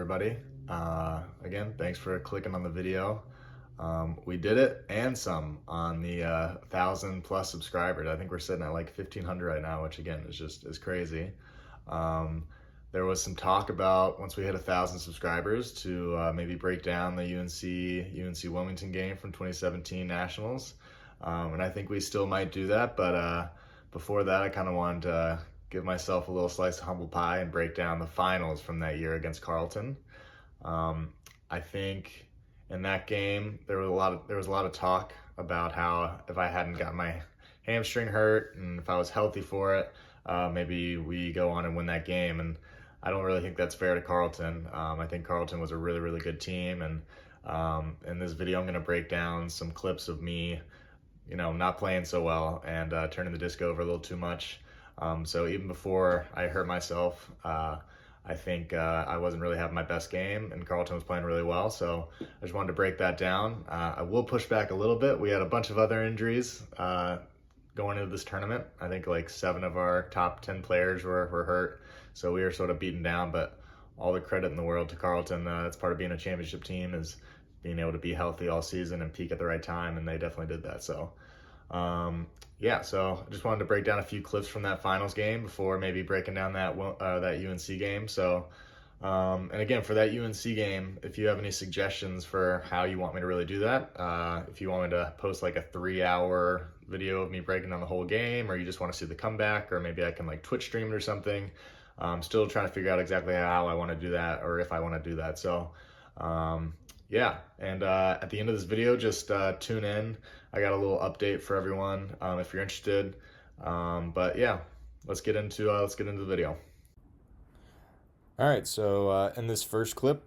everybody. Again, thanks for clicking on the video. We did it and some on the 1,000+ subscribers. I think we're sitting at like 1,500 right now, which again is crazy. There was some talk about once we hit 1,000 subscribers to maybe break down the UNC Wilmington game from 2017 Nationals, and I think we still might do that. But before that, I kind of wanted to give myself a little slice of humble pie and break down the finals from that year against Carleton. I think in that game there was a lot of talk about how if I hadn't got my hamstring hurt and if I was healthy for it, maybe we go on and win that game. And I don't really think that's fair to Carleton. I think Carleton was a really good team, and in this video I'm going to break down some clips of me, not playing so well and turning the disc over a little too much. So even before I hurt myself, I think I wasn't really having my best game, and Carleton was playing really well. So I just wanted to break that down. I will push back a little bit. We had a bunch of other injuries going into this tournament. I think like 7 of our top 10 players were hurt, so we were sort of beaten down. But all the credit in the world to Carleton. That's part of being a championship team, is being able to be healthy all season and peak at the right time, and they definitely did that. So yeah, so I just wanted to break down a few clips from that finals game before maybe breaking down that UNC game. So, and again, for that UNC game, if you have any suggestions for how you want me to really do that, if you want me to post like a 3-hour video of me breaking down the whole game, or you just want to see the comeback, or maybe I can like Twitch stream it or something. I'm still trying to figure out exactly how I want to do that, or if I want to do that. So, yeah, and at the end of this video, just tune in. I got a little update for everyone if you're interested. But yeah, let's get into the video. All right, so in this first clip,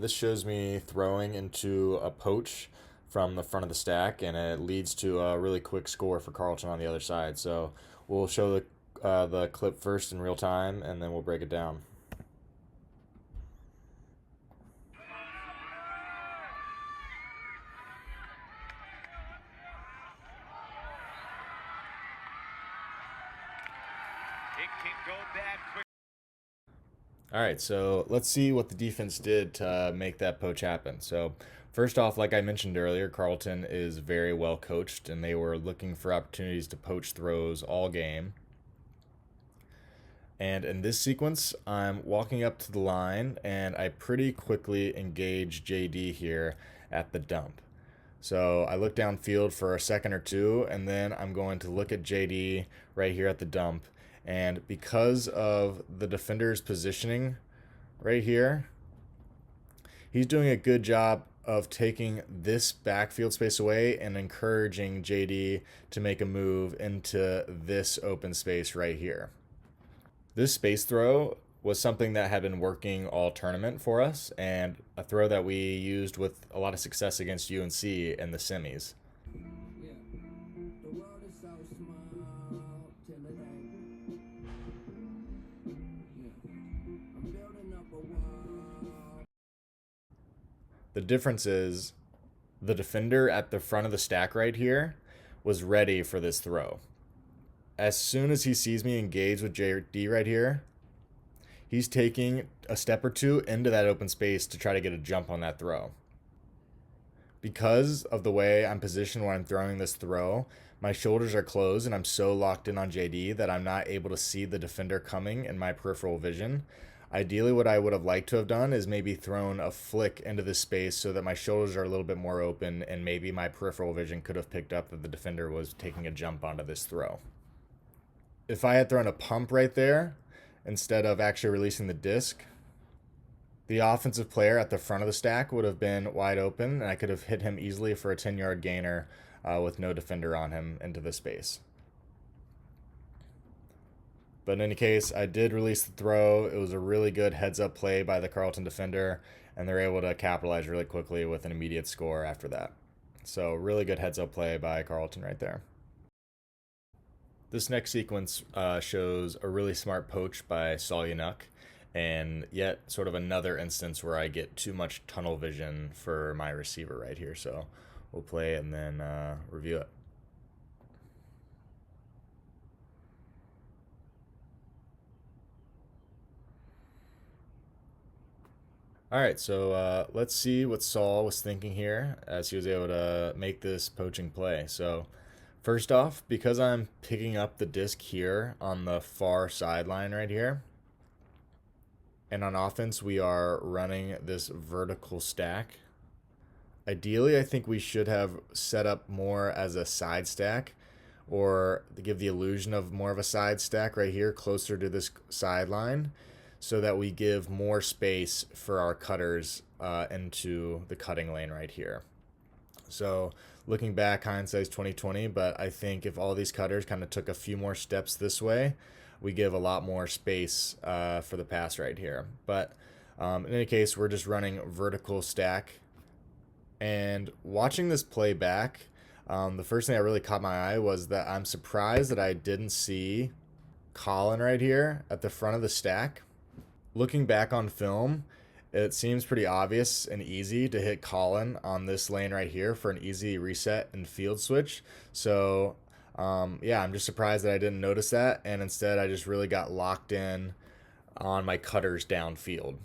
this shows me throwing into a poach from the front of the stack, and it leads to a really quick score for Carleton on the other side. So we'll show the clip first in real time, and then we'll break it down. It can go bad quick. All right, so let's see what the defense did to make that poach happen. So first off, like I mentioned earlier, Carleton is very well coached, and they were looking for opportunities to poach throws all game. And in this sequence, I'm walking up to the line, and I pretty quickly engage JD here at the dump. So I look downfield for a second or two, and then I'm going to look at JD right here at the dump. And because of the defender's positioning right here, he's doing a good job of taking this backfield space away and encouraging JD to make a move into this open space right here. This space throw was something that had been working all tournament for us, and a throw that we used with a lot of success against UNC in the semis. The difference is the defender at the front of the stack right here was ready for this throw. As soon as he sees me engage with JD right here, he's taking a step or two into that open space to try to get a jump on that throw. Because of the way I'm positioned when I'm throwing this throw, my shoulders are closed and I'm so locked in on JD that I'm not able to see the defender coming in my peripheral vision. Ideally, what I would have liked to have done is maybe thrown a flick into this space so that my shoulders are a little bit more open, and maybe my peripheral vision could have picked up that the defender was taking a jump onto this throw. If I had thrown a pump right there instead of actually releasing the disc, the offensive player at the front of the stack would have been wide open, and I could have hit him easily for a 10-yard gainer with no defender on him into the space. But in any case, I did release the throw. It was a really good heads-up play by the Carleton defender, and they're able to capitalize really quickly with an immediate score after that. So really good heads-up play by Carleton right there. This next sequence shows a really smart poach by Solyanuk, and yet sort of another instance where I get too much tunnel vision for my receiver right here. So we'll play and then review it. All right, so let's see what Saul was thinking here as he was able to make this poaching play. So first off, because I'm picking up the disc here on the far sideline right here, and on offense we are running this vertical stack. Ideally, I think we should have set up more as a side stack, or to give the illusion of more of a side stack right here closer to this sideline, so that we give more space for our cutters into the cutting lane right here. So looking back, hindsight's 2020, but I think if all these cutters kind of took a few more steps this way, we give a lot more space for the pass right here. But in any case, we're just running vertical stack. And watching this play back, the first thing that really caught my eye was that I'm surprised that I didn't see Colin right here at the front of the stack. Looking back on film, it seems pretty obvious and easy to hit Colin on this lane right here for an easy reset and field switch. So yeah, I'm just surprised that I didn't notice that, and instead I just really got locked in on my cutters downfield.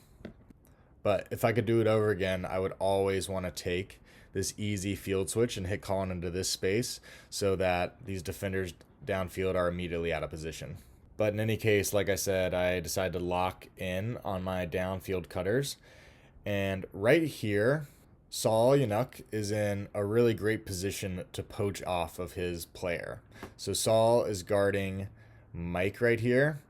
But if I could do it over again, I would always want to take this easy field switch and hit Colin into this space so that these defenders downfield are immediately out of position. But in any case, like I said, I decided to lock in on my downfield cutters. And right here, Saul Yanuk is in a really great position to poach off of his player. So Saul is guarding Mike right here.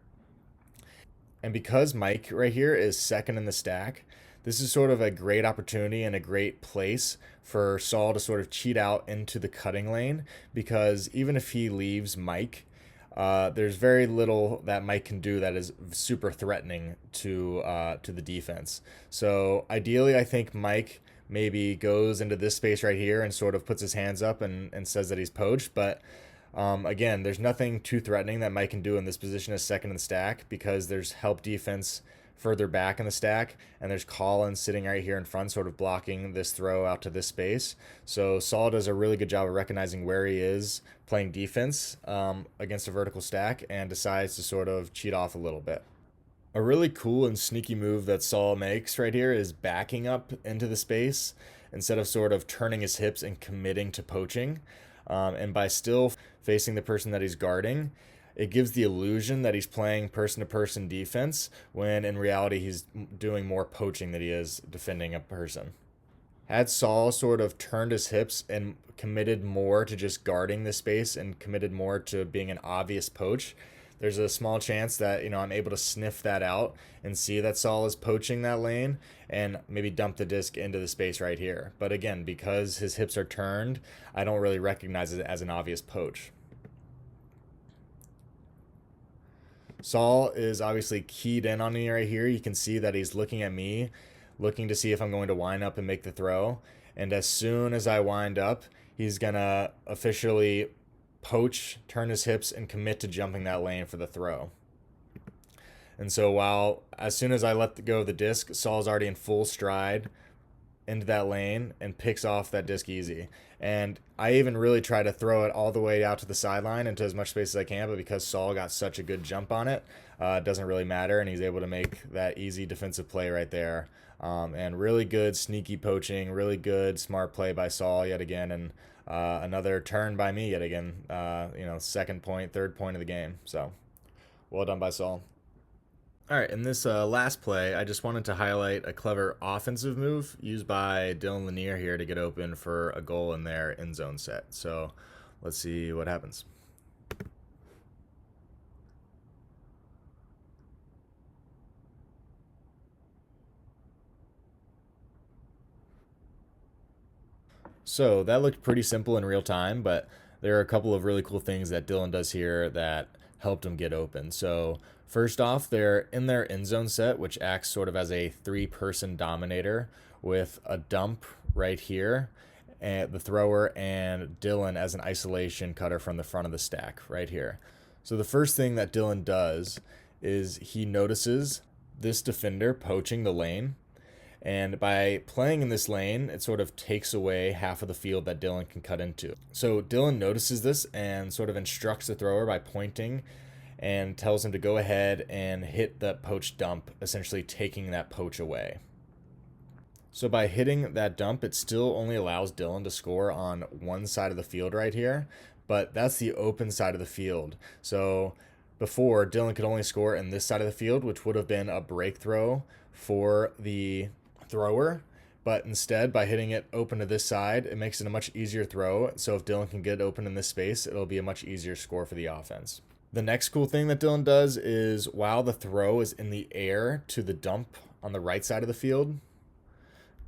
And because Mike right here is second in the stack, this is sort of a great opportunity and a great place for Saul to sort of cheat out into the cutting lane, because even if he leaves Mike, there's very little that Mike can do that is super threatening to the defense. So ideally, I think Mike maybe goes into this space right here and sort of puts his hands up and says that he's poached. But again, there's nothing too threatening that Mike can do in this position as second in the stack, because there's help defense further back in the stack, and there's Colin sitting right here in front, sort of blocking this throw out to this space. So Saul does a really good job of recognizing where he is playing defense against a vertical stack, and decides to sort of cheat off a little bit. A really cool and sneaky move that Saul makes right here is backing up into the space instead of sort of turning his hips and committing to poaching. And by still facing the person that he's guarding, it gives the illusion that he's playing person-to-person defense, when in reality he's doing more poaching than he is defending a person. Had Saul sort of turned his hips and committed more to just guarding the space and committed more to being an obvious poach, there's a small chance that, I'm able to sniff that out and see that Saul is poaching that lane and maybe dump the disc into the space right here. But again, because his hips are turned, I don't really recognize it as an obvious poach. Saul is obviously keyed in on me right here. You can see that he's looking at me, looking to see if I'm going to wind up and make the throw. And as soon as I wind up, he's going to officially poach, turn his hips, and commit to jumping that lane for the throw. And so as soon as I let go of the disc, Saul's already in full stride into that lane and picks off that disc easy. And I even really try to throw it all the way out to the sideline into as much space as I can, but because Saul got such a good jump on it, it doesn't really matter, and he's able to make that easy defensive play right there. And really good sneaky poaching, really good smart play by Saul yet again, and another turn by me yet again. Second point, third point of the game. So well done by Saul. All right, in this last play, I just wanted to highlight a clever offensive move used by Dylan Lanier here to get open for a goal in their end zone set. So let's see what happens. So that looked pretty simple in real time, but there are a couple of really cool things that Dylan does here that helped him get open. So first off, they're in their end zone set, which acts sort of as a three-person dominator with a dump right here, and the thrower, and Dylan as an isolation cutter from the front of the stack right here. So the first thing that Dylan does is he notices this defender poaching the lane, and by playing in this lane, it sort of takes away half of the field that Dylan can cut into. So Dylan notices this and sort of instructs the thrower by pointing and tells him to go ahead and hit that poach dump, essentially taking that poach away. So by hitting that dump, it still only allows Dylan to score on one side of the field right here, but that's the open side of the field. So before, Dylan could only score in this side of the field, which would have been a break throw for the thrower. But instead, by hitting it open to this side, it makes it a much easier throw. So if Dylan can get open in this space, it'll be a much easier score for the offense. The next cool thing that Dylan does is while the throw is in the air to the dump on the right side of the field,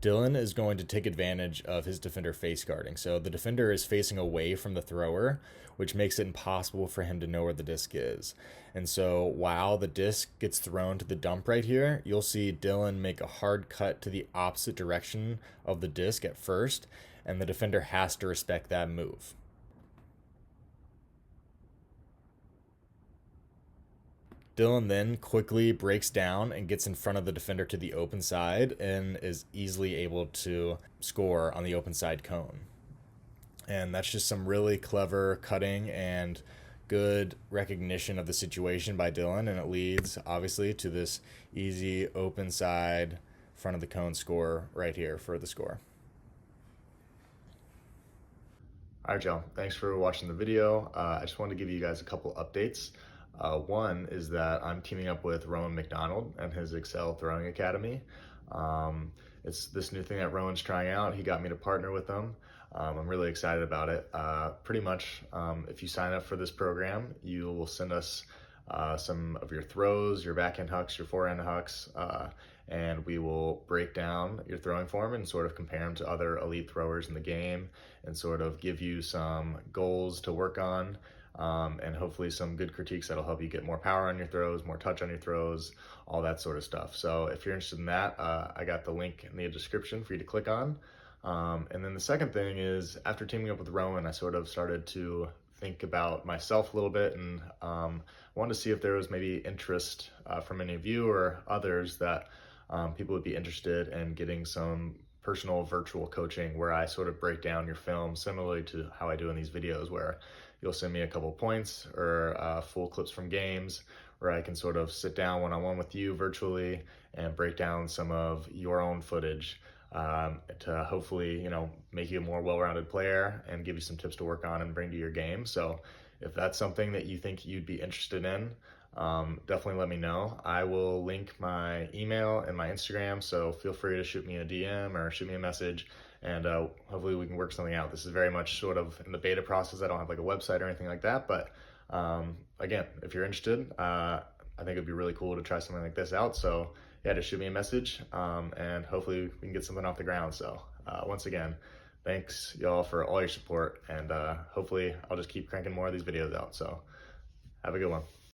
Dylan is going to take advantage of his defender face guarding. So the defender is facing away from the thrower, which makes it impossible for him to know where the disc is. And so while the disc gets thrown to the dump right here, you'll see Dylan make a hard cut to the opposite direction of the disc at first, and the defender has to respect that move. Dylan then quickly breaks down and gets in front of the defender to the open side and is easily able to score on the open side cone. And that's just some really clever cutting and good recognition of the situation by Dylan, and it leads obviously to this easy open side front of the cone score right here for the score. All right, y'all, thanks for watching the video. I just wanted to give you guys a couple updates. One is that I'm teaming up with Rowan McDonald and his Excel Throwing Academy. It's this new thing that Rowan's trying out. He got me to partner with him. I'm really excited about it. Pretty much, if you sign up for this program, you will send us some of your throws, your backhand hucks, your forehand hucks, and we will break down your throwing form and sort of compare them to other elite throwers in the game and sort of give you some goals to work on. And hopefully some good critiques that'll help you get more power on your throws, more touch on your throws, all that sort of stuff. So if you're interested in that, I got the link in the description for you to click on. And then the second thing is, after teaming up with Rowan, I sort of started to think about myself a little bit and wanted to see if there was maybe interest from any of you or others that people would be interested in getting some personal virtual coaching where I sort of break down your film similarly to how I do in these videos, where you'll send me a couple points or full clips from games where I can sort of sit down one-on-one with you virtually and break down some of your own footage to hopefully, make you a more well-rounded player and give you some tips to work on and bring to your game. So if that's something that you think you'd be interested in, definitely let me know. I will link my email and my Instagram, so feel free to shoot me a DM or shoot me a message, and hopefully we can work something out. This is very much sort of in the beta process. I don't have like a website or anything like that, but again, if you're interested, I think it'd be really cool to try something like this out. So yeah, just shoot me a message, and hopefully we can get something off the ground. So once again, thanks y'all for all your support, and hopefully I'll just keep cranking more of these videos out. So have a good one.